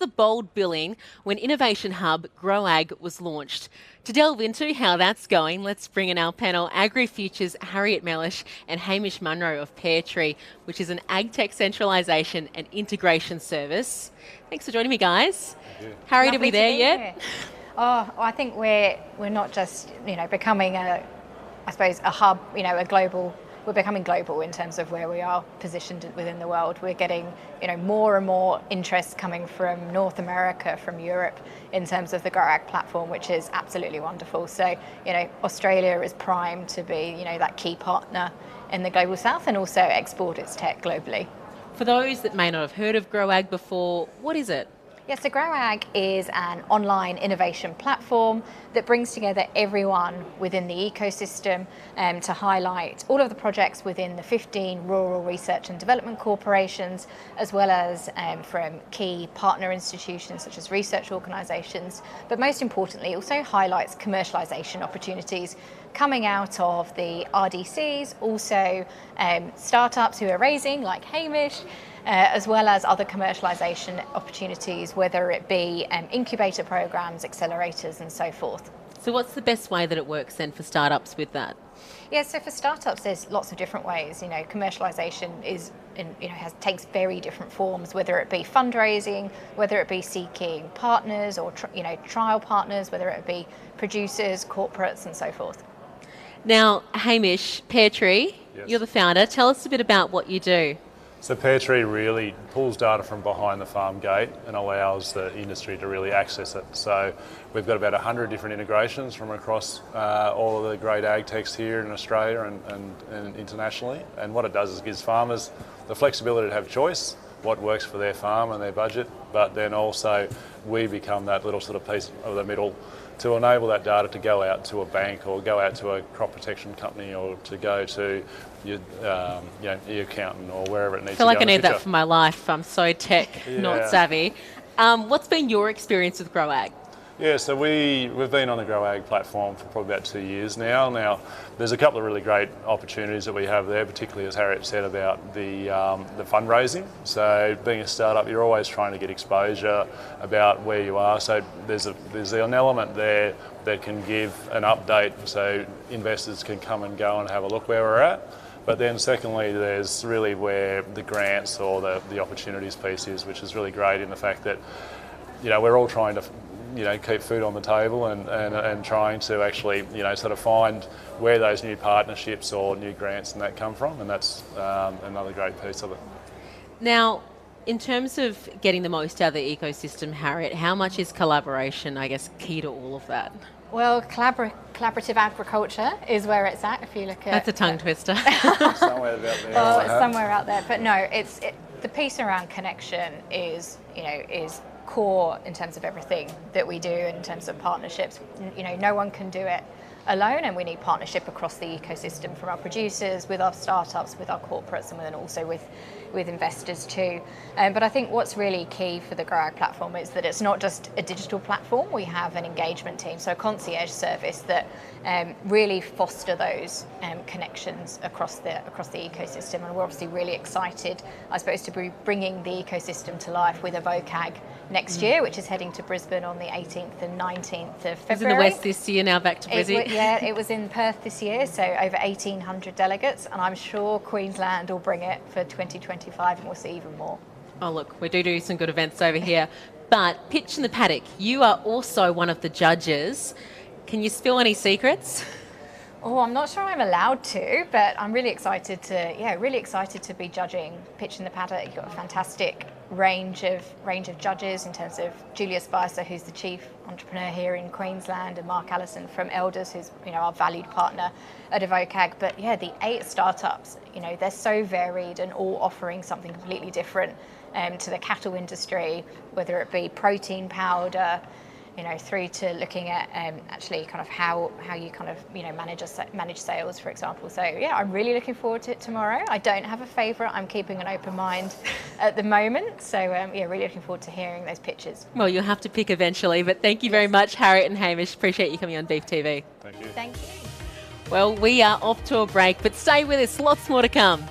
The bold billing when Innovation Hub GrowAg was launched. To delve into how that's going, let's bring in our panel AgriFuture's Harriet Mellish and Hamish Munro of PEtree, which is an agtech centralisation and integration service. Thanks for joining me, guys. Harriet, are we there yet? Oh, I think we're not just becoming a hub, a global. We're becoming global in terms of where we are positioned within the world. We're getting, more and more interest coming from North America, from Europe, in terms of the GrowAg platform, which is absolutely wonderful. So, Australia is primed to be, that key partner in the global south and also export its tech globally. For those that may not have heard of GrowAg before, what is it? Yes, so GrowAg is an online innovation platform that brings together everyone within the ecosystem to highlight all of the projects within the 15 rural research and development corporations, as well as from key partner institutions such as research organisations, but most importantly also highlights commercialisation opportunities coming out of the RDCs, also startups who are raising, like Hamish, as well as other commercialisation opportunities, whether it be incubator programs, accelerators and so forth. So what's the best way that it works then for startups with that? Yeah, so for startups there's lots of different ways. Commercialisation takes very different forms, whether it be fundraising, whether it be seeking partners or trial partners, whether it be producers, corporates and so forth. Now, Hamish, PEtree, Yes. You're the founder. Tell us a bit about what you do. So PEtree really pulls data from behind the farm gate and allows the industry to really access it. So we've got about 100 different integrations from across all of the great ag techs here in Australia and internationally. And what it does is gives farmers the flexibility to have choice, what works for their farm and their budget, but then also we become that little sort of piece of the middle to enable that data to go out to a bank or go out to a crop protection company or to go to your accountant or wherever it needs to go. I feel like I need that for my life. I'm so tech, not savvy. What's been your experience with GrowAg? Yeah, so we've been on the GrowAg platform for probably about 2 years now. Now, there's a couple of really great opportunities that we have there, particularly as Harriet said about the fundraising. So being a startup, you're always trying to get exposure about where you are. So there's an element there that can give an update so investors can come and go and have a look where we're at. But then secondly, there's really where the grants or the opportunities piece is, which is really great in the fact that, we're all trying to keep food on the table and trying to actually, sort of find where those new partnerships or new grants and that come from, and that's another great piece of it. Now, in terms of getting the most out of the ecosystem, Harriet, how much is collaboration, I guess, key to all of that? Well, collaborative agriculture is where it's at. If you look at that's a tongue twister. Somewhere out there. Oh, it's somewhere out there. But no, the piece around connection is core in terms of everything that we do in terms of partnerships. No one can do it alone, and we need partnership across the ecosystem, from our producers, with our startups, with our corporates, and then also with investors too. But I think what's really key for the GrowAg platform is that it's not just a digital platform. We have an engagement team, so a concierge service that really foster those connections across the ecosystem. And we're obviously really excited, I suppose, to be bringing the ecosystem to life with a VOCAG next year, which is heading to Brisbane on the 18th and 19th of February. It was in the West this year, now back to Brisbane. Yeah, it was in Perth this year, so over 1,800 delegates, and I'm sure Queensland will bring it for 2025 and we'll see even more. Oh look, we do some good events over here. But Pitch in the Paddock, you are also one of the judges. Can you spill any secrets? Oh, I'm not sure I'm allowed to, but I'm really excited to be judging Pitch in the Paddock. You've got a fantastic range of judges in terms of Julia Spicer, who's the chief entrepreneur here in Queensland, and Mark Allison from Elders, who's our valued partner at VOCAG. But yeah, the 8 startups, they're so varied and all offering something completely different to the cattle industry, whether it be protein powder, through to looking at actually kind of how you kind of manage sales, for example. So yeah, I'm really looking forward to it tomorrow. I don't have a favourite. I'm keeping an open mind at the moment. So yeah, really looking forward to hearing those pitches. Well, you'll have to pick eventually. But thank you very much, Harriet and Hamish. Appreciate you coming on Beef TV. Thank you. Thank you. Well, we are off to a break, but stay with us. Lots more to come.